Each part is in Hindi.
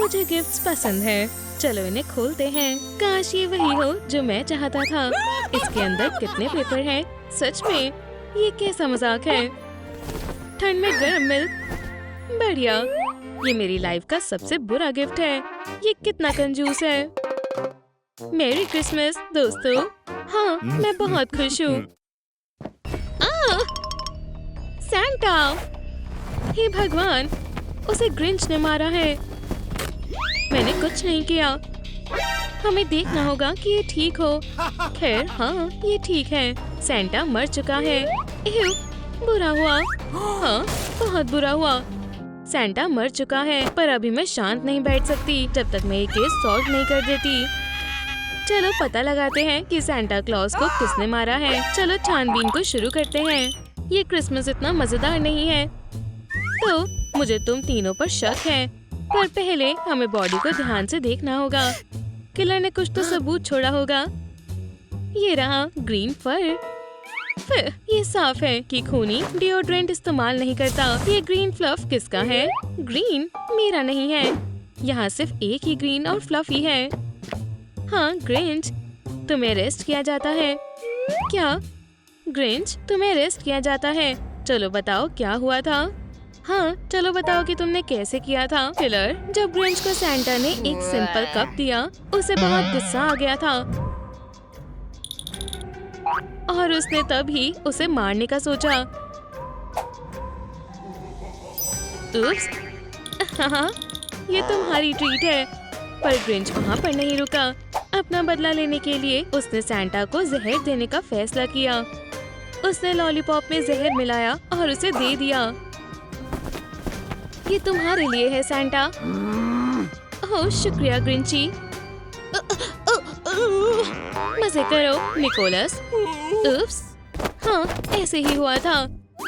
मुझे गिफ्ट्स पसंद है। चलो इन्हें खोलते हैं। काश ये वही हो जो मैं चाहता था। इसके अंदर कितने पेपर हैं? सच में ये कैसा मजाक है? ठंड में गर्म मिल्क, बढ़िया। ये मेरी लाइफ का सबसे बुरा गिफ्ट है। ये कितना कंजूस है। मेरी क्रिसमस दोस्तों। हाँ, मैं बहुत खुश हूँ। सैंटा! हे भगवान, उसे ग्रिंच ने मारा है। मैंने कुछ नहीं किया। हमें देखना होगा कि ये ठीक हो। खैर हाँ, ये ठीक है। सैंटा मर चुका है। एह, बुरा हुआ। हाँ, बहुत बुरा हुआ। सैंटा मर चुका है, पर अभी मैं शांत नहीं बैठ सकती जब तक मैं ये केस सॉल्व नहीं कर देती। चलो पता लगाते हैं कि सैंटा क्लॉज को किसने मारा है। चलो छानबीन को शुरू करते हैं। ये क्रिसमस इतना मजेदार नहीं है, तो मुझे तुम तीनों पर शक है। पर पहले हमें बॉडी को ध्यान से देखना होगा। किलर ने कुछ तो सबूत छोड़ा होगा। ये रहा ग्रीन फर। ये साफ है कि खूनी डिओड्रेंट इस्तेमाल नहीं करता। ये ग्रीन फ्लफ किसका है? ग्रीन मेरा नहीं है। यहाँ सिर्फ एक ही ग्रीन और फ्लफ ही है। हाँ ग्रिंच, तुम्हें अरेस्ट किया जाता है। क्या? ग्रिंच, तुम्हें अरेस्ट किया जाता है। चलो बताओ क्या हुआ था। हाँ, चलो बताओ कि तुमने कैसे किया था। किलर, जब ग्रिंच को सैंटा ने एक सिंपल कप दिया, उसे बहुत गुस्सा आ गया था और उसने तभी उसे मारने का सोचा। उप्स, हाँ, ये तुम्हारी ट्रीट है। पर ग्रिंच वहाँ पर नहीं रुका। अपना बदला लेने के लिए उसने सैंटा को जहर देने का फैसला किया। उसने लॉलीपॉप में जहर मिलाया और उसे दे दिया। ये तुम्हारे लिए है सैंटा। ओह शुक्रिया ग्रिंची। मजे करो निकोलस। उप्स, हाँ ऐसे ही हुआ था।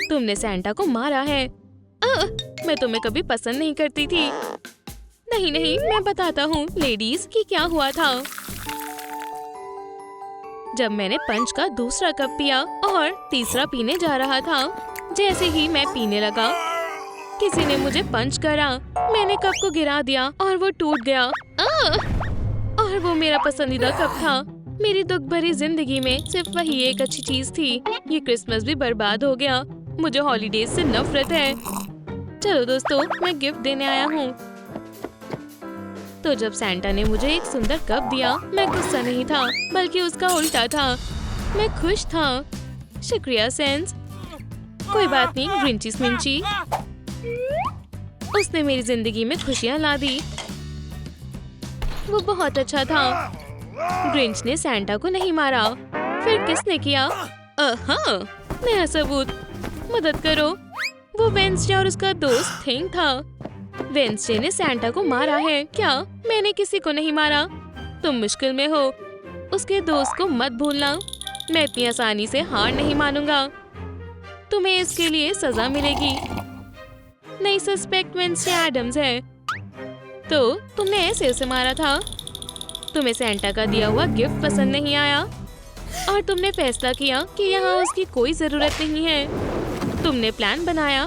तुमने सैंटा को मारा है। मैं तुम्हें कभी पसंद नहीं करती थी। नहीं नहीं, मैं बताता हूँ लेडीज कि क्या हुआ था। जब मैंने पंच का दूसरा कप पिया और तीसरा पीने जा रहा था, जैसे ही मैं पीने लगा, किसी ने मुझे पंच करा। मैंने कप को गिरा दिया और वो टूट गया। और वो मेरा पसंदीदा कप था। मेरी दुख भरी जिंदगी में सिर्फ वही एक अच्छी चीज थी। ये क्रिसमस भी बर्बाद हो गया। मुझे हॉलीडेज से नफरत है। चलो दोस्तों, मैं गिफ्ट देने आया हूँ। तो जब सैंटा ने मुझे एक सुंदर कप दिया, मैं गुस्सा नहीं था, बल्कि उसका उल्टा था। मैं खुश था। शुक्रिया सेंस। कोई बात नहीं ग्रिंची स्मिंची। उसने मेरी जिंदगी में खुशियाँ ला दी। वो बहुत अच्छा था। ग्रिंच ने सैंटा को नहीं मारा। फिर किसने किया? हाँ, नया सबूत। मदद करो। वो वेंसडे और उसका दोस्त थिंग था। वेंसडे ने सैंटा को मारा है। क्या? मैंने किसी को नहीं मारा। तुम मुश्किल में हो। उसके दोस्त को मत भूलना। मैं इतनी आसानी से हार नहीं मानूंगा। तुम्हें इसके लिए सजा मिलेगी। नई सस्पेक्ट वेंसडे एडम्स है। तो तुमने ऐसे उसे मारा था। तुम्हें सैंटा का दिया हुआ गिफ्ट पसंद नहीं आया और तुमने फैसला किया कि यहाँ उसकी कोई जरूरत नहीं है। तुमने प्लान बनाया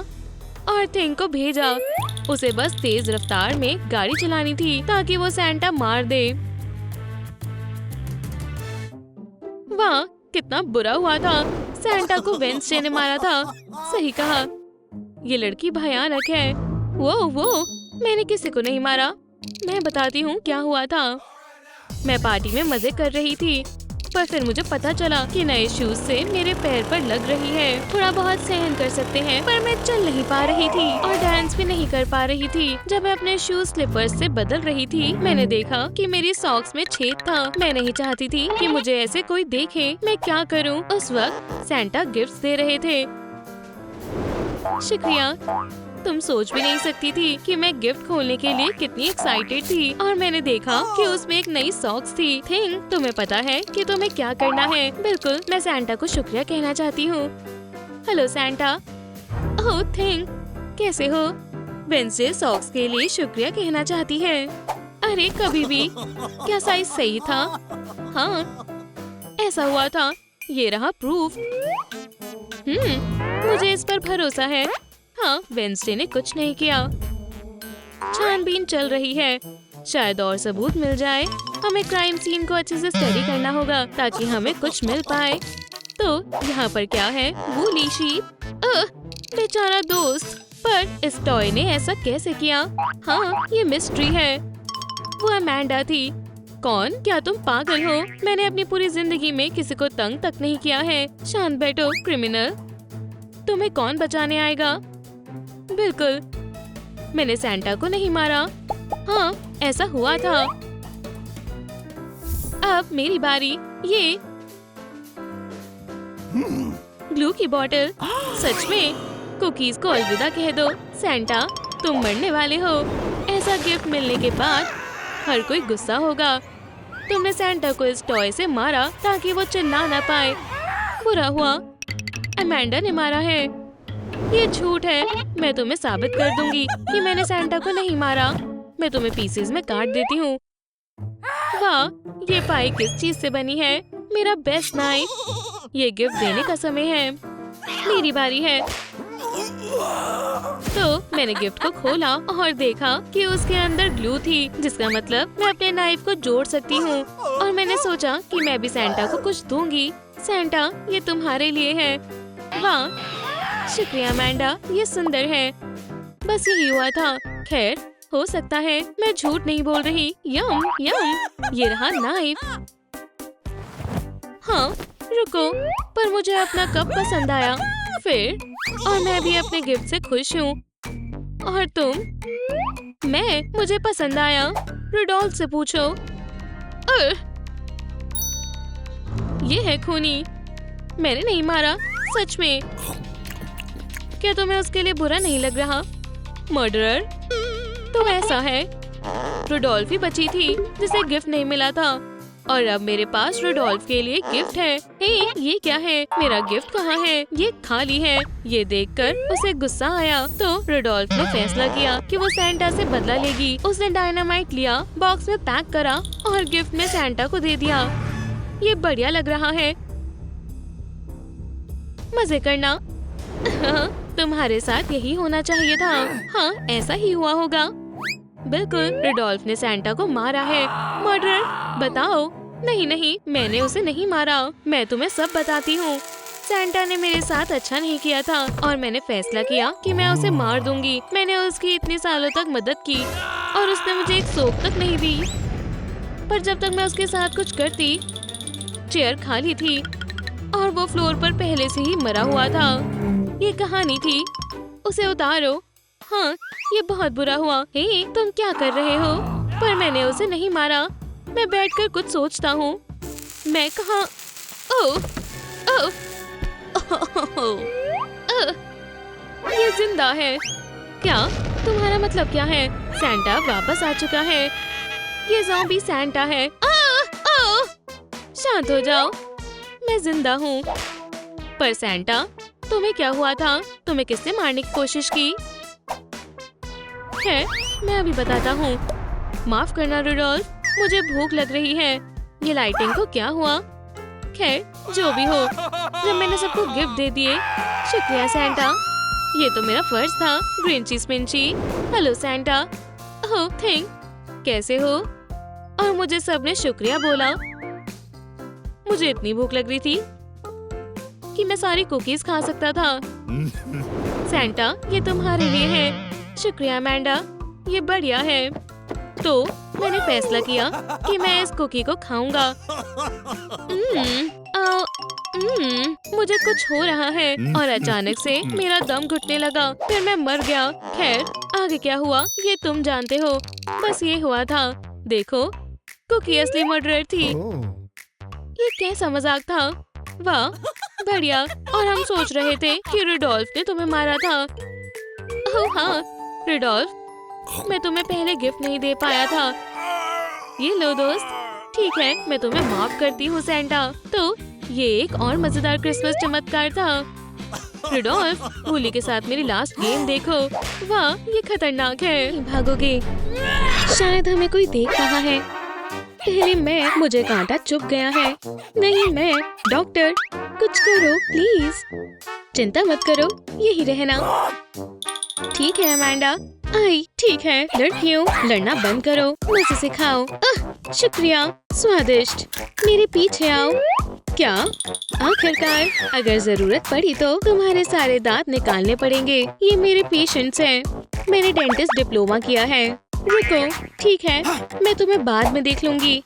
और थिंग को भेजा। उसे बस तेज रफ्तार में गाड़ी चलानी थी ताकि वो सैंटा मार दे। वाह, कितना बुरा हुआ था। सैंटा को वेंसडे ने मारा था। सही कहा। ये लड़की भयानक है। वो मैंने किसी को नहीं मारा। मैं बताती हूँ क्या हुआ था। मैं पार्टी में मजे कर रही थी, पर फिर मुझे पता चला कि नए शूज से मेरे पैर पर लग रही है। थोड़ा बहुत सहन कर सकते हैं, पर मैं चल नहीं पा रही थी और डांस भी नहीं कर पा रही थी। जब मैं अपने शूज स्लीपर्स से बदल रही थी, मैंने देखा कि मेरी सॉक्स में छेद था। मैं नहीं चाहती थी कि मुझे ऐसे कोई देखे। मैं क्या करूं? उस वक्त सैंटा गिफ्ट्स दे रहे थे। शुक्रिया। तुम सोच भी नहीं सकती थी कि मैं गिफ्ट खोलने के लिए कितनी एक्साइटेड थी। और मैंने देखा कि उसमें एक नई सॉक्स थी। थिंग, तुम्हें पता है कि तुम्हें क्या करना है? बिल्कुल, मैं सैंटा को शुक्रिया कहना चाहती हूँ। Hello Santa. ओह थिंग, कैसे हो? वेंसडे सॉक्स के लिए शुक्रिया कहना चाहती है। अरे कभी भी। क्या साइज सही था? हाँ, ऐसा हुआ था। ये रहा प्रूफ। मुझे इस पर भरोसा है। हाँ, वेंसडे ने कुछ नहीं किया। छानबीन चल रही है। शायद और सबूत मिल जाए। हमें क्राइम सीन को अच्छे से स्टडी करना होगा ताकि हमें कुछ मिल पाए। तो यहाँ पर क्या है? Woolly sheep. बेचारा दोस्त। पर इस टॉय ने ऐसा कैसे किया? हाँ, ये मिस्ट्री है। वो अमेंडा थी। कौन? क्या तुम पागल हो? मैंने अपनी पूरी जिंदगी में किसी को तंग तक नहीं किया है। शांत बैठो क्रिमिनल। तुम्हें कौन बचाने आएगा? बिल्कुल, मैंने सैंटा को नहीं मारा। हाँ, ऐसा हुआ था। अब मेरी बारी। ये ग्लू की बोतल। सच में? कुकीज को अलविदा कह दो। सैंटा, तुम मरने वाले हो। ऐसा गिफ्ट मिलने के बाद हर कोई गुस्सा होगा। तुमने सैंटा को इस टॉय से मारा ताकि वो चिल्ला ना पाए। बुरा हुआ। अमेंडा ने मारा है। ये झूठ है। मैं तुम्हें साबित कर दूंगी कि मैंने सैंटा को नहीं मारा। मैं तुम्हें पीसेस में काट देती हूँ। वाह, ये पाई किस चीज से बनी है? मेरा बेस्ट नाइफ। ये गिफ्ट देने का समय है। मेरी बारी है। तो मैंने गिफ्ट को खोला और देखा कि उसके अंदर ग्लू थी, जिसका मतलब मैं अपने नाइफ को जोड़ सकती हूँ। और मैंने सोचा कि मैं भी सैंटा को कुछ दूंगी। सैंटा, ये तुम्हारे लिए है। वाह, शुक्रिया अमेंडा, ये सुंदर है। बस यही हुआ था। खैर, हो सकता है मैं झूठ नहीं बोल रही। यम यम, ये रहा नाइफ। हाँ, रुको, पर मुझे अपना कप पसंद आया। फिर और मैं भी अपने गिफ्ट से खुश हूँ। और तुम? मुझे पसंद आया। रुडोल्फ से पूछो। ये है खूनी। मैंने नहीं मारा। सच में? क्या तुम्हें उसके लिए बुरा नहीं लग रहा? मर्डरर? तो ऐसा है, रुडोल्फ ही बची थी जिसे गिफ्ट नहीं मिला था। और अब मेरे पास रुडोल्फ के लिए गिफ्ट है। हे, ये क्या है? मेरा गिफ्ट कहाँ है? ये खाली है। ये देखकर उसे गुस्सा आया तो रुडोल्फ ने फैसला किया कि वो सैंटा से बदला लेगी। उसने डायनामाइट लिया, बॉक्स में पैक करा और गिफ्ट में सैंटा को दे दिया। ये बढ़िया लग रहा है। मजे करना। तुम्हारे साथ यही होना चाहिए था। हाँ, ऐसा ही हुआ होगा। बिल्कुल, रुडोल्फ ने सैंटा को मारा है। मर्डर? बताओ। नहीं, मैंने उसे नहीं मारा। मैं तुम्हें सब बताती हूँ। सैंटा ने मेरे साथ अच्छा नहीं किया था और मैंने फैसला किया कि मैं उसे मार दूंगी। मैंने उसकी इतने सालों तक मदद की और उसने मुझे एक सोप तक नहीं दी। पर जब तक मैं उसके साथ कुछ करती, चेयर खाली थी और वो फ्लोर पर पहले से ही मरा हुआ था। ये कहानी थी। उसे उतारो। हाँ, ये बहुत बुरा हुआ। हे, तुम क्या कर रहे हो? पर मैंने उसे नहीं मारा। मैं बैठकर कुछ सोचता हूँ। मैं कहाँ? ओह, ओह, ये जिंदा है। क्या? तुम्हारा मतलब क्या है? सैंटा वापस आ चुका है। ये ज़ॉम्बी सैंटा है। शांत हो जाओ, मैं जिंदा हूँ। पर सैंटा, तुम्हें क्या हुआ था? तुम्हें किसने मारने की कोशिश की? है, मैं अभी बताता हूँ। माफ करना रुडोल्फ, मुझे भूख लग रही है। ये लाइटिंग को क्या हुआ? खैर, जो भी हो, जब मैंने सबको गिफ्ट दे दिए। शुक्रिया सैंटा, ये तो मेरा फर्ज था। ग्रिंची स्पिंची। Hello Santa. ओह, थिंक, कैसे हो? और मुझे सबने शुक्रिया बोला। मुझे इतनी भूख लग रही थी कि मैं सारी कुकीज खा सकता था। सैंटा, ये तुम्हारे लिए है। शुक्रिया अमेंडा, ये बढ़िया है। तो मैंने फैसला किया कि मैं इस कुकी को खाऊंगा। मुझे कुछ हो रहा है और अचानक से मेरा दम घुटने लगा। फिर मैं मर गया। खैर, आगे क्या हुआ ये तुम जानते हो। बस ये हुआ था। देखो, कुकी असली मर्डरर थी। ये कैसा मजाक था? वाह, बढ़िया। और हम सोच रहे थे कि रुडोल्फ ने तुम्हें मारा था। ओह हाँ, रुडोल्फ, मैं तुम्हें पहले गिफ्ट नहीं दे पाया था। ये लो दोस्त। ठीक है, मैं तुम्हें माफ करती हूँ सैंटा। तो ये एक और मजेदार क्रिसमस चमत्कार था। रुडोल्फ, होली के साथ मेरी लास्ट गेम देखो। वाह, ये खतरनाक है। भागोगे? शायद हमें कोई देख रहा है। पहले मुझे कांटा चुभ गया है। नहीं, डॉक्टर, कुछ करो प्लीज। चिंता मत करो, यही रहना। ठीक है अमेंडा, आई ठीक है लड़कियों, लड़ना बंद करो, मुझे सिखाओ। शुक्रिया, स्वादिष्ट। मेरे पीछे आओ। क्या? आखिरकार, अगर जरूरत पड़ी तो तुम्हारे सारे दांत निकालने पड़ेंगे। ये मेरे पेशेंट्स हैं। मैंने डेंटिस्ट डिप्लोमा किया है। रुको, ठीक है, मैं तुम्हें बाद में देख लूंगी।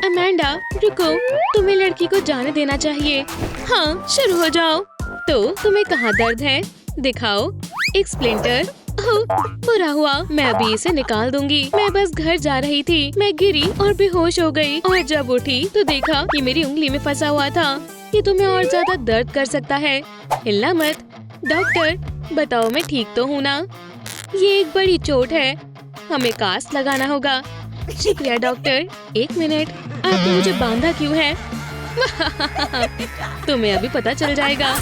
अमेंडा, रुको, तुम्हें लड़की को जाने देना चाहिए। हाँ, शुरू हो जाओ। तो तुम्हें कहाँ दर्द है? दिखाओ। एक स्प्लिंटर। ओह, बुरा हुआ, मैं अभी इसे निकाल दूंगी। मैं बस घर जा रही थी, मैं गिरी और बेहोश हो गई और जब उठी तो देखा कि मेरी उंगली में फंसा हुआ था। ये तुम्हें और ज्यादा दर्द कर सकता है। हिलना मत। डॉक्टर, बताओ मैं ठीक तो हूँ ना? ये एक बड़ी चोट है, हमें कास्ट लगाना होगा। शुक्रिया डॉक्टर। एक मिनट, आपने मुझे बांधा क्यों है? तुम्हें अभी पता चल जाएगा।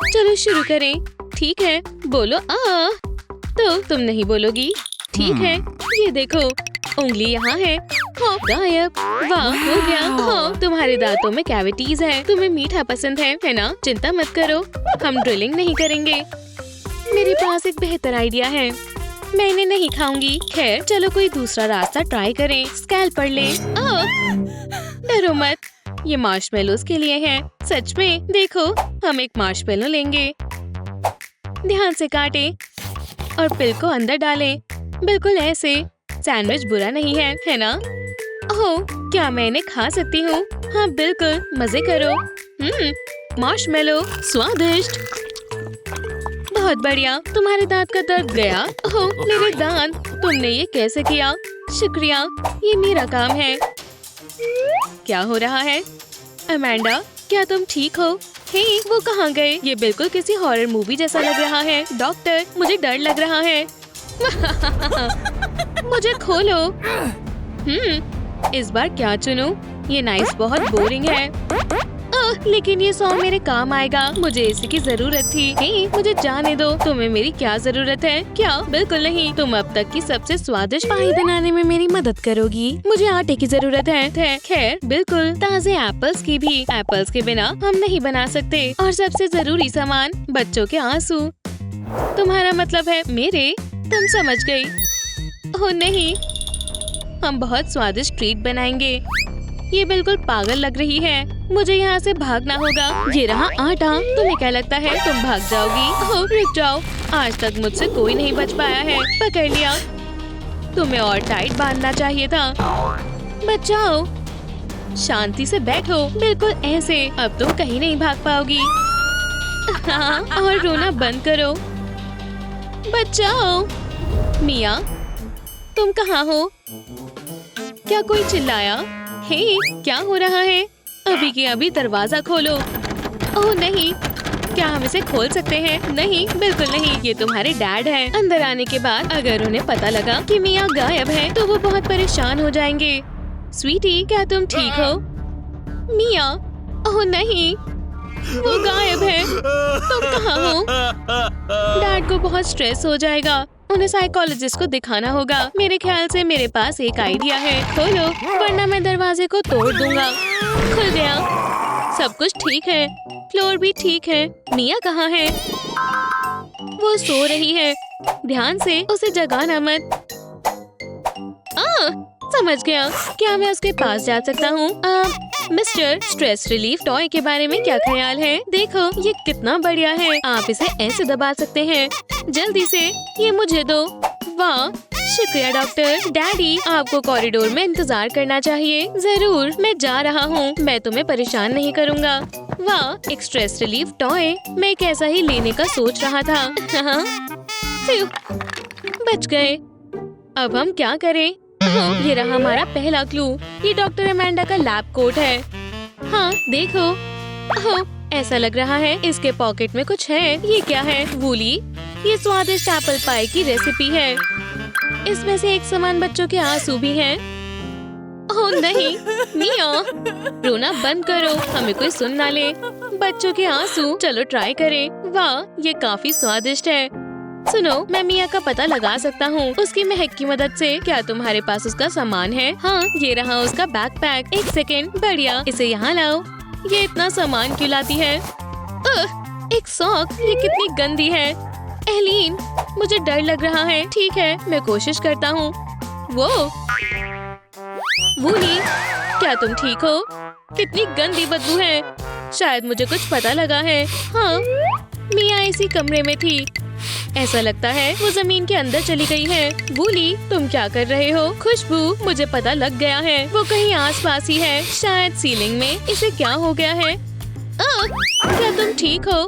चलो शुरू करें। ठीक है, बोलो आ। तो तुम नहीं बोलोगी? ठीक है, ये देखो, उंगली यहाँ है। हाँ, गायब। वाह, हो गया। हाँ, तुम्हारे दांतों में कैविटीज है। तुम्हें मीठा पसंद है ना? चिंता मत करो, हम ड्रिलिंग नहीं करेंगे। मेरे पास एक बेहतर आइडिया है, मैं इन्हें नहीं खाऊंगी। खैर, चलो कोई दूसरा रास्ता ट्राई करें। स्कैल्पर ले। डरो मत, ये मार्शमेलोज के लिए है। सच में, देखो, हम एक मार्शमेलो लेंगे। ध्यान से काटें और पिल को अंदर डालें। बिल्कुल ऐसे। सैंडविच बुरा नहीं है, है ना? ओह, क्या मैं इन्हें खा सकती हूँ? हाँ बिल्कुल, मजे करो। मार्शमेलो, स्वादिष्ट। बहुत बढ़िया, तुम्हारे दांत का दर्द गया? ओह, मेरे दांत, तुमने ये कैसे किया? शुक्रिया, ये मेरा काम है। क्या हो रहा है? अमेंडा, क्या तुम ठीक हो? हे, वो कहाँ गए? ये बिल्कुल किसी हॉरर मूवी जैसा लग रहा है। डॉक्टर, मुझे डर लग रहा है। मुझे खोलो। इस बार क्या चुनूं? ये नाइफ बहुत बोरिंग है। लेकिन ये सॉन्ग मेरे काम आएगा। मुझे इसी की जरूरत थी। हे, मुझे जाने दो। तुम्हें मेरी क्या जरूरत है? क्या? बिल्कुल नहीं। तुम अब तक की सबसे स्वादिष्ट पाई बनाने में मेरी मदद करोगी। मुझे आटे की जरूरत है। खैर, बिल्कुल, ताजे एप्पल्स की भी। एप्पल्स के बिना हम नहीं बना सकते। और सबसे जरूरी सामान, बच्चों के आंसू। तुम्हारा मतलब है मेरे? तुम समझ गई। ओह नहीं, हम बहुत स्वादिष्ट ट्रीट बनाएंगे। ये बिल्कुल पागल लग रही है। मुझे यहाँ से भागना होगा। ये रहा आटा। तुम्हें क्या लगता है तुम भाग जाओगी? ओह, रुक जाओ, आज तक मुझसे कोई नहीं बच पाया है। पकड़ लिया। तुम्हें और टाइट बांधना चाहिए था। बचाओ। शांति से बैठो, बिल्कुल ऐसे। अब तुम कहीं नहीं भाग पाओगी। हाँ, और रोना बंद करो। बचाओ। मिया, तुम कहाँ हो? क्या कोई चिल्लाया? हे, क्या हो रहा है? अभी के अभी दरवाजा खोलो। ओह नहीं, क्या हम इसे खोल सकते हैं? नहीं, बिल्कुल नहीं। ये तुम्हारे डैड हैं। अंदर आने के बाद अगर उन्हें पता लगा कि मिया गायब है तो वो बहुत परेशान हो जाएंगे। स्वीटी, क्या तुम ठीक हो? मिया, ओह नहीं, वो गायब है। तुम कहाँ हो? डैड को बहुत स्ट्रेस हो जाएगा। उन्हें साइकोलॉजिस्ट को दिखाना होगा। मेरे ख्याल से मेरे पास एक आइडिया है। खोलो, वरना मैं दरवाजे को तोड़ दूंगा। खुल गया। सब कुछ ठीक है, फ्लोर भी ठीक है। मिया कहाँ है? वो सो रही है। ध्यान से, उसे जगाना मत। समझ गया। क्या मैं उसके पास जा सकता हूँ? मिस्टर, स्ट्रेस रिलीफ टॉय के बारे में क्या ख्याल है? देखो, ये कितना बढ़िया है। आप इसे ऐसे दबा सकते हैं। जल्दी से, ये मुझे दो। वाह, शुक्रिया डॉक्टर। डैडी, आपको कॉरिडोर में इंतजार करना चाहिए। जरूर, मैं जा रहा हूँ। मैं तुम्हें परेशान नहीं करूँगा। वाह, एक स्ट्रेस रिलीफ टॉय। मैं एक ऐसा ही लेने का सोच रहा था। बच गए। अब हम क्या करें? ये रहा हमारा पहला क्लू। ये डॉक्टर अमेंडा का लैब कोट है। हाँ, देखो। ऐसा लग रहा है इसके पॉकेट में कुछ है। ये क्या है? वूली, ये स्वादिष्ट एप्पल पाई की रेसिपी है। इसमें से एक समान बच्चों के आंसू भी हैं। ओह नहीं, मिया, रोना बंद करो, हमें कोई सुन ना ले। बच्चों के आंसू, चलो ट्राई करें। वाह, ये काफी स्वादिष्ट है। सुनो, मैं मिया का पता लगा सकता हूँ उसकी महक की मदद से। क्या तुम्हारे पास उसका सामान है? हाँ, ये रहा उसका बैकपैक। एक सेकेंड, बढ़िया, इसे यहाँ लाओ। ये इतना सामान क्यों लाती है? एक सॉक, ये कितनी गंदी है। एलीन, मुझे डर लग रहा है। ठीक है, मैं कोशिश करता हूँ। वो वूली, क्या तुम ठीक हो? कितनी गंदी बदबू है। शायद मुझे कुछ पता लगा है। हाँ, मिया इसी कमरे में थी। ऐसा लगता है वो जमीन के अंदर चली गई है। वूली, तुम क्या कर रहे हो? खुशबू, मुझे पता लग गया है। वो कहीं आसपास ही है, शायद सीलिंग में। इसे क्या हो गया है? क्या तुम ठीक हो?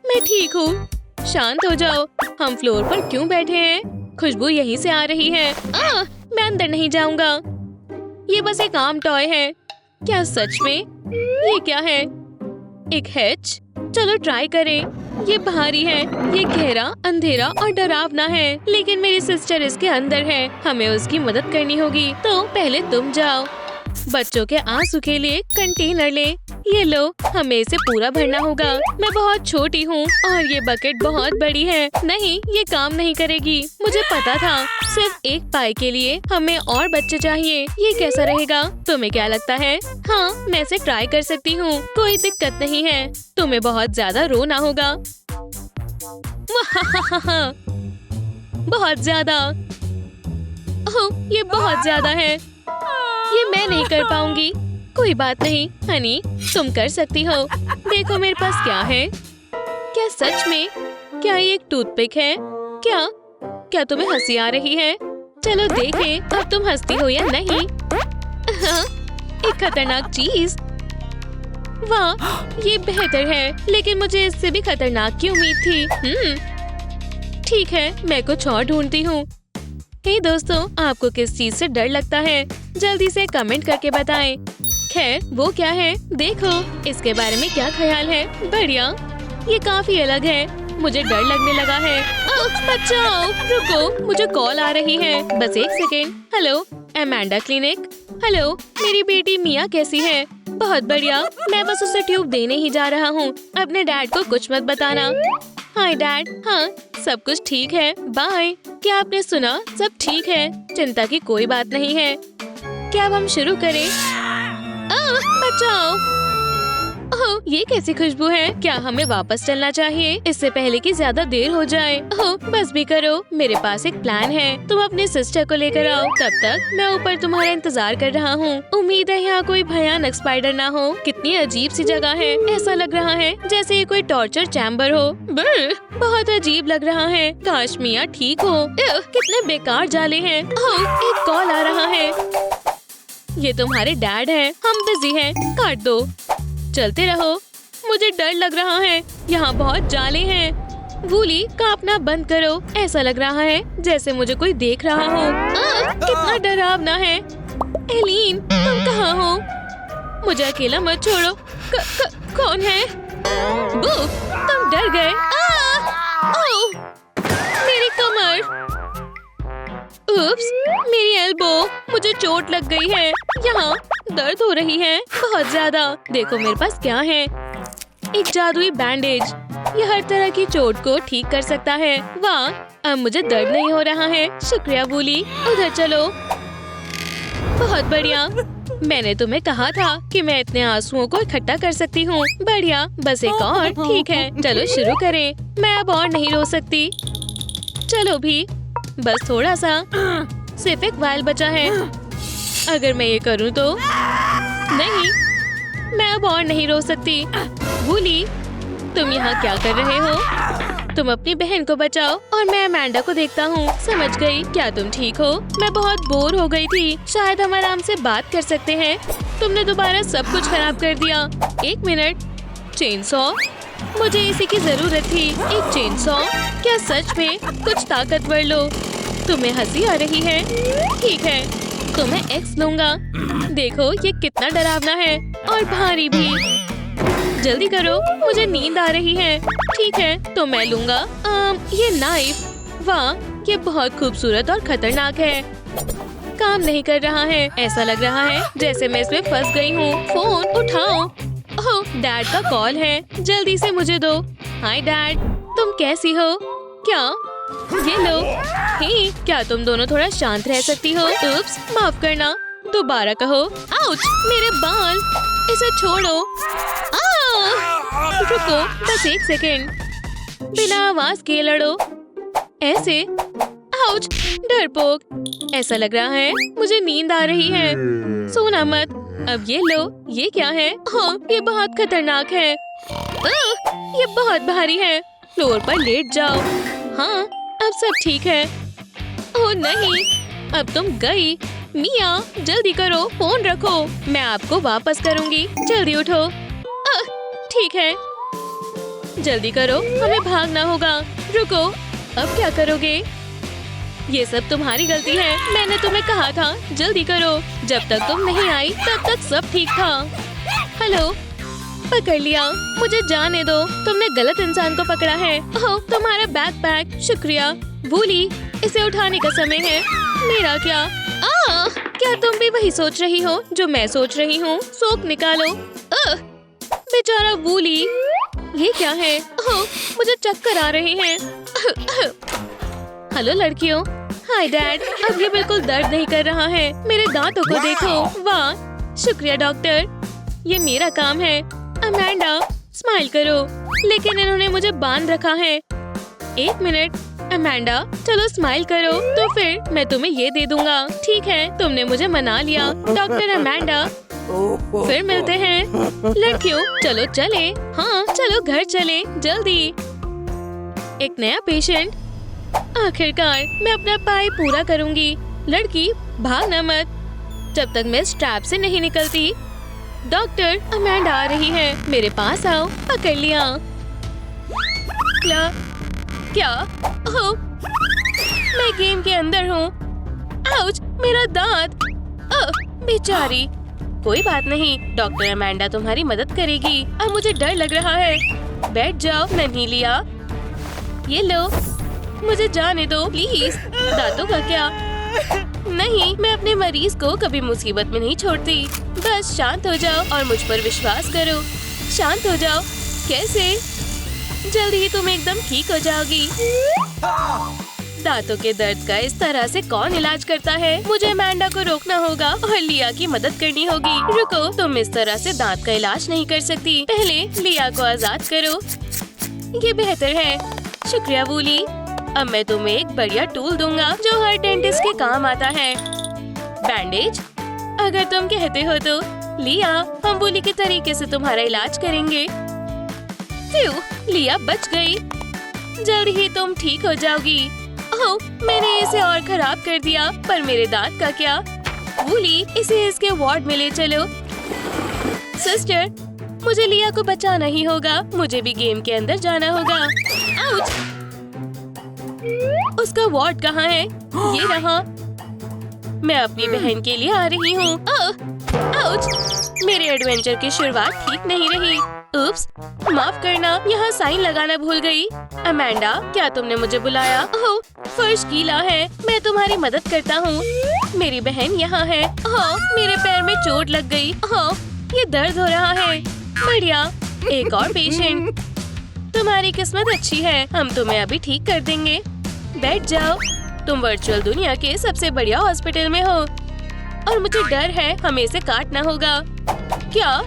मैं ठीक हूँ। शांत हो जाओ। हम फ्लोर पर क्यों बैठे हैं? खुशबू यहीं से आ रही है। मैं अंदर नहीं जाऊंगा। ये बस एक आम टॉय है। क्या सच में? ये क्या है? एक हैच? चलो ट्राई करें। ये भारी है, ये गहरा, अंधेरा और डरावना है। लेकिन मेरी सिस्टर इसके अंदर है। हमें उसकी मदद करनी होगी। तो पहले तुम जाओ। बच्चों के आंसू के लिए कंटेनर ले। ये लो, हमें इसे पूरा भरना होगा। मैं बहुत छोटी हूँ और ये बकेट बहुत बड़ी है। नहीं, ये काम नहीं करेगी। मुझे पता था। सिर्फ एक पाई के लिए हमें और बच्चे चाहिए। ये कैसा रहेगा? तुम्हें क्या लगता है? हाँ, मैं इसे ट्राई कर सकती हूँ। कोई दिक्कत नहीं है। तुम्हें बहुत ज्यादा रोना होगा। बहुत ज्यादा। ये बहुत ज्यादा है। ये मैं नहीं कर पाऊंगी। कोई बात नहीं हनी, तुम कर सकती हो। देखो मेरे पास क्या है। क्या सच में? क्या ये एक टूथपिक है? क्या तुम्हें हंसी आ रही है? चलो देखें अब तुम हंसती हो या नहीं। एक खतरनाक चीज। वाह, ये बेहतर है, लेकिन मुझे इससे भी खतरनाक की उम्मीद थी। ठीक है, मैं कुछ और ढूंढती हूँ। हे दोस्तों, आपको किस चीज से डर लगता है? जल्दी से कमेंट करके बताएं। खैर, वो क्या है? देखो, इसके बारे में क्या ख्याल है? बढ़िया, ये काफी अलग है। मुझे डर लगने लगा है। बचाओ, रुको, मुझे कॉल आ रही है। बस एक second. Hello, Amanda clinic. Hello, मेरी बेटी मिया कैसी है? बहुत बढ़िया। मैं बस उसे ट्यूब देने ही जा रहा हूँ। अपने डैड को कुछ मत बताना। Hi dad. हाँ, सब कुछ ठीक है। बाय। क्या आपने सुना? सब ठीक है, चिंता की कोई बात नहीं है। क्या अब हम शुरू करें? बचाओ। ओह, ये कैसी खुशबू है? क्या हमें वापस चलना चाहिए इससे पहले कि ज्यादा देर हो जाए? ओह, बस भी करो। मेरे पास एक प्लान है। तुम अपने सिस्टर को लेकर आओ। तब तक मैं ऊपर तुम्हारा इंतजार कर रहा हूँ। उम्मीद है यहाँ कोई भयानक स्पाइडर ना हो। कितनी अजीब सी जगह है। ऐसा लग रहा है जैसे ये कोई टॉर्चर चैम्बर हो। बहुत अजीब लग रहा है। काश मिया ठीक हो। कितने बेकार जाले हैं। ओह, एक कॉल आ रहा है। ये तुम्हारे डैड हैं। हम बिजी हैं। काट दो। चलते रहो। मुझे डर लग रहा है। यहाँ बहुत जाले हैं। वूली, कांपना बंद करो। ऐसा लग रहा है जैसे मुझे कोई देख रहा हो। कितना डरावना है। एलीन, तुम कहाँ हो? मुझे अकेला मत छोड़ो। कौन है? बू, तुम डर गए। मेरी कमर। उप्स, मेरी एल्बो। मुझे चोट लग गई है। यहाँ दर्द हो रही है बहुत ज्यादा। देखो मेरे पास क्या है। एक जादुई बैंडेज। यह हर तरह की चोट को ठीक कर सकता है। वाह, अब मुझे दर्द नहीं हो रहा है। शुक्रिया वूली। उधर चलो। बहुत बढ़िया। मैंने तुम्हें कहा था कि मैं इतने आंसुओं को इकट्ठा कर सकती हूँ। बढ़िया, बस एक और। ठीक है, चलो शुरू करें। मैं अब और नहीं रो सकती। चलो भी, बस थोड़ा सा। सिर्फ एक वायल बचा है। अगर मैं ये करूँ तो? नहीं, मैं अब और नहीं रो सकती। वूली, तुम यहाँ क्या कर रहे हो? तुम अपनी बहन को बचाओ और मैं अमेंडा को देखता हूँ। समझ गई। क्या तुम ठीक हो? मैं बहुत बोर हो गई थी। शायद हम आराम से बात कर सकते हैं। तुमने दोबारा सब कुछ खराब कर दिया। एक मिनट। Chain saw? मुझे इसी की जरूरत थी। एक चेन सॉ? क्या सच में? कुछ ताकतवर लो। तुम्हें हंसी आ रही है? ठीक है, तो मैं एक्स लूंगा। देखो ये कितना डरावना है और भारी भी। जल्दी करो, मुझे नींद आ रही है। ठीक है, तो मैं लूंगा ये नाइफ। वाह, ये बहुत खूबसूरत और खतरनाक है। काम नहीं कर रहा है। ऐसा लग रहा है जैसे मैं इसमें फंस गई हूँ। फोन उठाओ। ओह, डैड का कॉल है। जल्दी से मुझे दो। हाय डैड, तुम कैसी हो? क्या? ये लो। हे, क्या तुम दोनों थोड़ा शांत रह सकती हो? उप्स, माफ करना। दोबारा कहो। आउच, मेरे बाल। इसे छोड़ो। रुको, बस एक सेकेंड। बिना आवाज के लड़ो। ऐसे? आउच! डरपोक! ऐसा लग रहा है मुझे नींद आ रही है। सोना मत। अब ये लो। ये क्या है? हाँ, ये बहुत खतरनाक है। ये बहुत भारी है। फ्लोर पर लेट जाओ। हाँ, अब सब ठीक है। ओह नहीं, अब तुम गई। मिया, जल्दी करो, फोन रखो। मैं आपको वापस करूंगी। जल्दी उठो। ठीक है, जल्दी करो, हमें भागना होगा। रुको, अब क्या करोगे? ये सब तुम्हारी गलती है। मैंने तुम्हें कहा था जल्दी करो। जब तक तुम नहीं आई तब तक सब ठीक था। हेलो, पकड़ लिया। मुझे जाने दो, तुमने गलत इंसान को पकड़ा है। ओह, तुम्हारा बैकपैक। शुक्रिया। भूली, इसे उठाने का समय है। मेरा क्या? क्या तुम भी वही सोच रही हो जो मैं सोच रही हूँ? सोक निकालो। बेचारा वूली। ये क्या है? ओह, मुझे चक्कर आ रहे हैं। हेलो लड़कियों। Hi dad. अब ये बिल्कुल दर्द नहीं कर रहा है। मेरे दांतों को देखो। वाह, शुक्रिया डॉक्टर। ये मेरा काम है। अमेंडा, स्माइल करो। लेकिन इन्होंने मुझे बांध रखा है। एक मिनट। अमेंडा, चलो स्माइल करो तो फिर मैं तुम्हें ये दे दूंगा। ठीक है, तुमने मुझे मना लिया। डॉक्टर अमेंडा, फिर मिलते हैं। लड़कियों, चलो चले। हाँ, चलो घर चले जल्दी। एक नया पेशेंट। आखिरकार मैं अपना पाई पूरा करूंगी। लड़की, भागना मत जब तक मैं स्ट्रैप से नहीं निकलती। डॉक्टर, अमेंडा आ रही है। मेरे पास आओ। पकड़ लिया। क्या? ओह, मैं गेम के अंदर हूँ। आउच! मेरा दांत। बेचारी। कोई बात नहीं, डॉक्टर अमेंडा तुम्हारी मदद करेगी। अब मुझे डर लग रहा है। बैठ जाओ। नहीं लिया। ये लो, मुझे जाने दो प्लीज। दांतों का क्या? नहीं, मैं अपने मरीज को कभी मुसीबत में नहीं छोड़ती। बस शांत हो जाओ और मुझ पर विश्वास करो। शांत हो जाओ। कैसे? जल्दी ही तुम एकदम ठीक हो जाओगी। दांतों के दर्द का इस तरह से कौन इलाज करता है? मुझे अमेंडा को रोकना होगा और लिया की मदद करनी होगी। रुको, तुम इस तरह से दांत का इलाज नहीं कर सकती। पहले लिया को आजाद करो। ये बेहतर है। शुक्रिया वूली। अब मैं तुम्हें एक बढ़िया टूल दूंगा जो हर डेंटिस्ट के काम आता है। बैंडेज, अगर तुम कहते हो तो। लिया, हम वूली के तरीके से तुम्हारा इलाज करेंगे। लिया बच गई। जल्द ही तुम ठीक हो जाओगी। ओह, मैंने इसे और खराब कर दिया। पर मेरे दांत का क्या? वूली, इसे इसके वार्ड में ले चलो। सिस्टर, मुझे लिया को बचाना ही होगा। मुझे भी गेम के अंदर जाना होगा। आउच! उसका वार्ड कहाँ है? ये रहा। मैं अपनी बहन के लिए आ रही हूँ। आउच! मेरे एडवेंचर की शुरुआत ठीक नहीं रही। उप्स, माफ करना, यहाँ साइन लगाना भूल गई। अमेंडा, क्या तुमने मुझे बुलाया? ओह, फर्श गीला है। मैं तुम्हारी मदद करता हूँ। मेरी बहन यहाँ है। हाँ, मेरे पैर में चोट लग गई। हाँ, ये दर्द हो रहा है। बढ़िया, एक और पेशेंट। तुम्हारी किस्मत अच्छी है। हम तुम्हें अभी ठीक कर देंगे। बैठ जाओ। तुम वर्चुअल दुनिया के सबसे बढ़िया हॉस्पिटल में हो और मुझे डर है हमें इसे काटना होगा। क्या?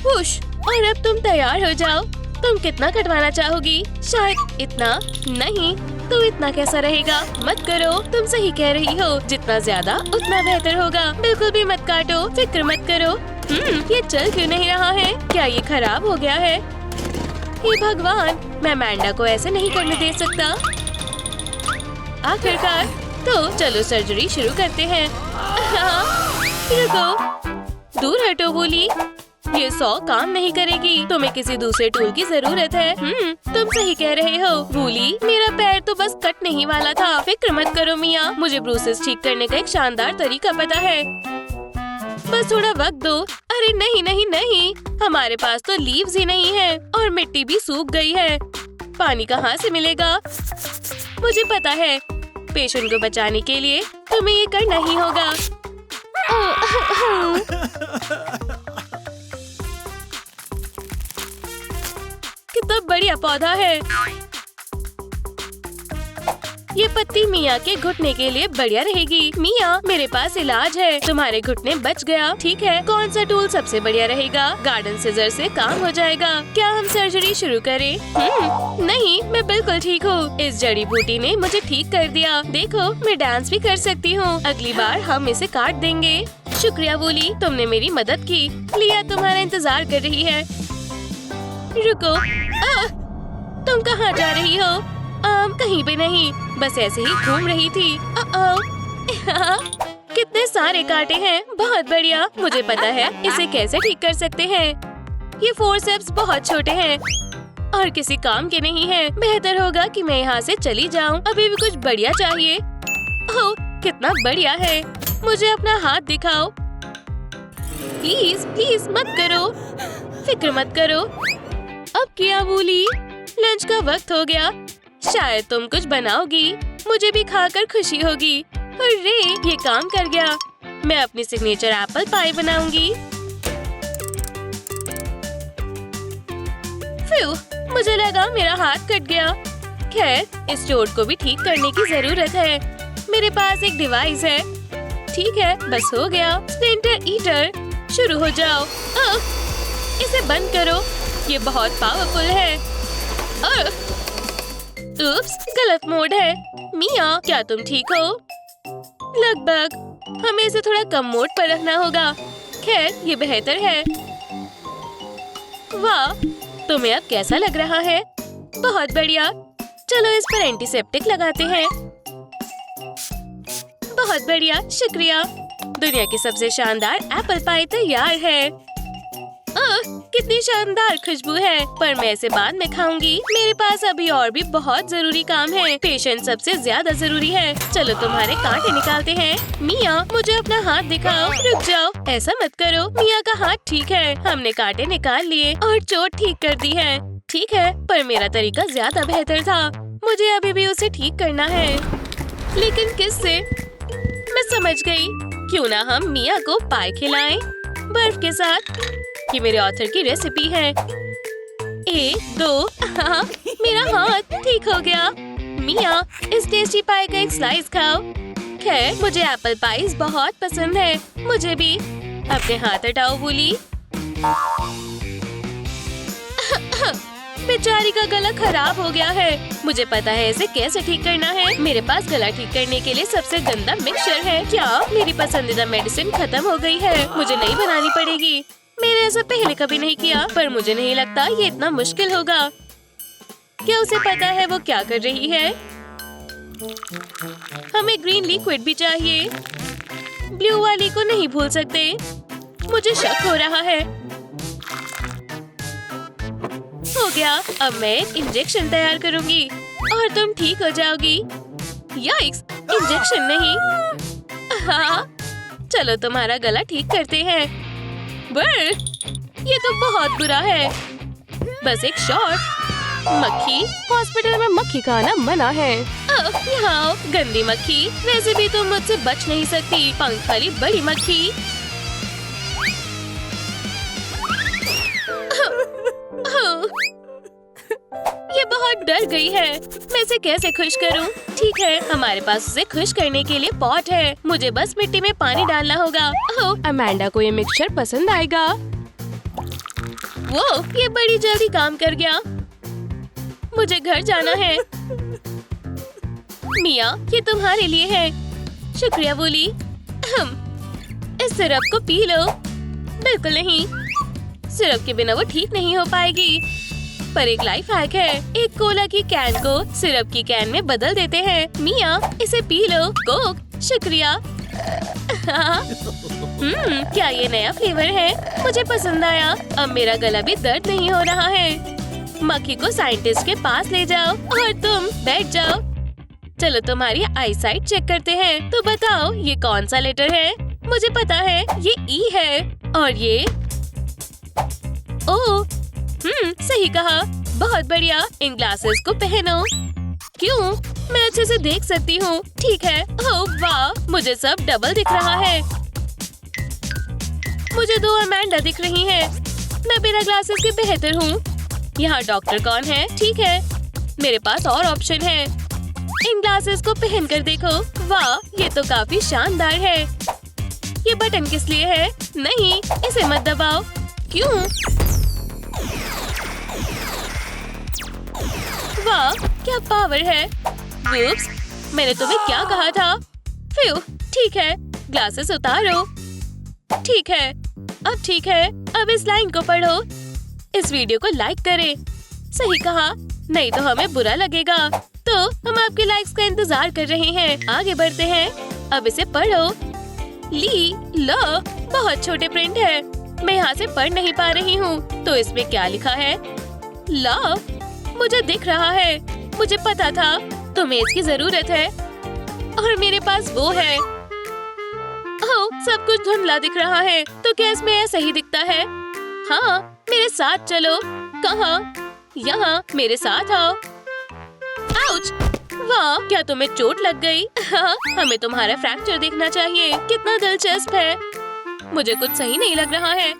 खुश। और अब तुम तैयार हो जाओ। तुम कितना कटवाना चाहोगी? शायद इतना? नहीं, तो इतना कैसा रहेगा? मत करो, तुम सही कह रही हो। जितना ज्यादा उतना बेहतर होगा। बिल्कुल भी मत काटो, फिक्र मत करो। ये चल क्यों नहीं रहा है? क्या ये खराब हो गया है? हे भगवान, मैं अमेंडा को ऐसे नहीं करने दे सकता। आखिरकार, तो चलो सर्जरी शुरू करते हैं। रुको, दूर हटो वूली। ये 100 काम नहीं करेगी। तुम्हें किसी दूसरे टूल की जरूरत है। तुम सही कह रहे हो वूली। मेरा पैर तो बस कटने ही वाला था। फिक्र मत करो मिया, मुझे ब्रूसेस ठीक करने का एक शानदार तरीका पता है। बस थोड़ा वक्त दो। अरे नहीं नहीं नहीं, हमारे पास तो लीव्स ही नहीं है और मिट्टी भी सूख गई है। पानी कहाँ से मिलेगा? मुझे पता है, पेशेंट को बचाने के लिए तुम्हें ये करना ही होगा। कितना बढ़िया पौधा है। ये पत्ती मिया के घुटने के लिए बढ़िया रहेगी। मिया, मेरे पास इलाज है, तुम्हारे घुटने बच गया। ठीक है, कौन सा टूल सबसे बढ़िया रहेगा? गार्डन सीजर से काम हो जाएगा। क्या हम सर्जरी शुरू करें? नहीं, मैं बिल्कुल ठीक हूँ। इस जड़ी बूटी ने मुझे ठीक कर दिया। देखो, मैं डांस भी कर सकती हूँ। अगली बार हम इसे काट देंगे। शुक्रिया वूली, तुमने मेरी मदद की। लिया तुम्हारा इंतजार कर रही है। रुको, तुम कहाँ जा रही हो? कहीं भी नहीं, बस ऐसे ही घूम रही थी। कितने सारे कांटे हैं, बहुत बढ़िया। मुझे पता है इसे कैसे ठीक कर सकते हैं। ये फोर्सेप्स बहुत छोटे हैं और किसी काम के नहीं हैं। बेहतर होगा कि मैं यहाँ से चली जाऊँ। अभी भी कुछ बढ़िया चाहिए। ओह, कितना बढ़िया है। मुझे अपना हाथ दिखाओ। प्लीज प्लीज मत करो, फिक्र मत करो। अब क्या बोली? लंच का वक्त हो गया। शायद तुम कुछ बनाओगी, मुझे भी खाकर खुशी होगी। अरे, ये काम कर गया। मैं अपनी सिग्नेचर एप्पल पाई बनाऊंगी। फ्यू, मुझे लगा मेरा हाथ कट गया। खैर, इस चोट को भी ठीक करने की जरूरत है। मेरे पास एक डिवाइस है। ठीक है, बस हो गया। स्प्लिंटर ईटर, शुरू हो जाओ। इसे बंद करो, ये बहुत पावरफुल है। उप्स, गलत मोड है। मिया, क्या तुम ठीक हो? लगभग। हमें इसे थोड़ा कम मोड पर रखना होगा। खैर, ये बेहतर है। वाह, तुम्हें अब कैसा लग रहा है? बहुत बढ़िया। चलो इस पर एंटीसेप्टिक लगाते हैं। बहुत बढ़िया, शुक्रिया। दुनिया की सबसे शानदार एप्पल पाई तैयार है। कितनी शानदार खुशबू है, पर मैं इसे बाद में खाऊंगी। मेरे पास अभी और भी बहुत जरूरी काम है। पेशेंस सबसे ज्यादा जरूरी है। चलो तुम्हारे कांटे निकालते हैं। मिया, मुझे अपना हाथ दिखाओ। रुक जाओ, ऐसा मत करो। मिया का हाथ ठीक है। हमने कांटे निकाल लिए और चोट ठीक कर दी है। ठीक है, पर मेरा तरीका ज्यादा बेहतर था। मुझे अभी भी उसे ठीक करना है। लेकिन किससे? मैं समझ गई। क्यों ना हम मिया को पाई खिलाएं बर्फ के साथ। ये मेरे ऑथर की रेसिपी है। 1 2 मेरा हाथ ठीक हो गया। मिया, इस टेस्टी पाई का एक स्लाइस खाओ। खैर, मुझे एप्पल पाइज बहुत पसंद है। मुझे भी। अपने हाथ हटाओ वूली। बेचारी का गला खराब हो गया है। मुझे पता है इसे कैसे ठीक करना है। मेरे पास गला ठीक करने के लिए सबसे गंदा मिक्सचर है। क्या मेरी पसंदीदा मेडिसिन खत्म हो गई है? मुझे नई बनानी पड़ेगी। मैंने ऐसा पहले कभी नहीं किया, पर मुझे नहीं लगता ये इतना मुश्किल होगा। क्या उसे पता है वो क्या कर रही है? हमें ग्रीन लिक्विड भी चाहिए। ब्लू वाली को नहीं भूल सकते। मुझे शक हो रहा है। हो गया। अब मैं इंजेक्शन तैयार करूंगी और तुम ठीक हो जाओगी। याइक्स, इंजेक्शन नहीं। हाँ, चलो तुम्हारा गला ठीक करते हैं। ये तो बहुत बुरा है। बस एक शॉट। मक्खी, हॉस्पिटल में मक्खी का आना मना है। यहाँ गंदी मक्खी। वैसे भी तुम मुझसे बच नहीं सकती, पंख वाली बड़ी मक्खी। ये बहुत डर गई है। मैं इसे कैसे खुश करूं? ठीक है, हमारे पास उसे खुश करने के लिए पॉट है। मुझे बस मिट्टी में पानी डालना होगा। अमेंडा को ये मिक्सचर पसंद आएगा। वो, ये बड़ी जल्दी काम कर गया। मुझे घर जाना है। मिया, ये तुम्हारे लिए है। शुक्रिया वूली। इस सिरप को पी लो। बिल्कुल नहीं, सिरप के बिना वो ठीक नहीं हो पाएगी। पर एक लाइफ हैक है। एक कोला की कैन को सिरप की कैन में बदल देते हैं। मिया, इसे पी लो। कोक, शुक्रिया। क्या ये नया फ्लेवर है? मुझे पसंद आया। अब मेरा गला भी दर्द नहीं हो रहा है। मक्खी को साइंटिस्ट के पास ले जाओ और तुम बैठ जाओ। चलो तुम्हारी आई साइट चेक करते हैं। तो बताओ, ये कौन सा लेटर है? मुझे पता है, ये ई है। और ये ओ, सही कहा। बहुत बढ़िया। इन ग्लासेस को पहनो। क्यों? मैं अच्छे से देख सकती हूँ। ठीक है। ओह वाह, मुझे सब डबल दिख रहा है। मुझे 2 अमेंडा दिख रही हैं। मैं बिना ग्लासेस के बेहतर हूँ। यहाँ डॉक्टर कौन है? ठीक है, मेरे पास और ऑप्शन है। इन ग्लासेस को पहन कर देखो। वाह, ये तो काफी शानदार है। ये बटन किस लिए है? नहीं, इसे मत दबाओ। क्यों? वाह, क्या पावर है। Whoops, मैंने तुम्हें क्या कहा था? फ्यू, ठीक है, ग्लासेस उतारो। ठीक है, अब ठीक है। अब इस लाइन को पढ़ो। इस वीडियो को लाइक करें। सही कहा, नहीं तो हमें बुरा लगेगा। तो हम आपके लाइक्स का इंतजार कर रहे हैं। आगे बढ़ते हैं। अब इसे पढ़ो। ली ल, बहुत छोटे प्रिंट है। मैं यहाँ से पढ़ नहीं पा रही हूँ। तो इसमें क्या लिखा है? लव। मुझे दिख रहा है। मुझे पता था तुम्हें इसकी जरूरत है और मेरे पास वो है। ओह, सब कुछ धुंधला दिख रहा है। तो क्या इसमें यह सही दिखता है? हाँ, मेरे साथ चलो। कहाँ? यहाँ, मेरे साथ आओ। आउच! वाह, क्या तुम्हें चोट लग गई? हाँ, हमें तुम्हारा फ्रैक्चर देखना चाहिए। कितना दिलचस्प है। मुझे कुछ सही नहीं लग रहा है।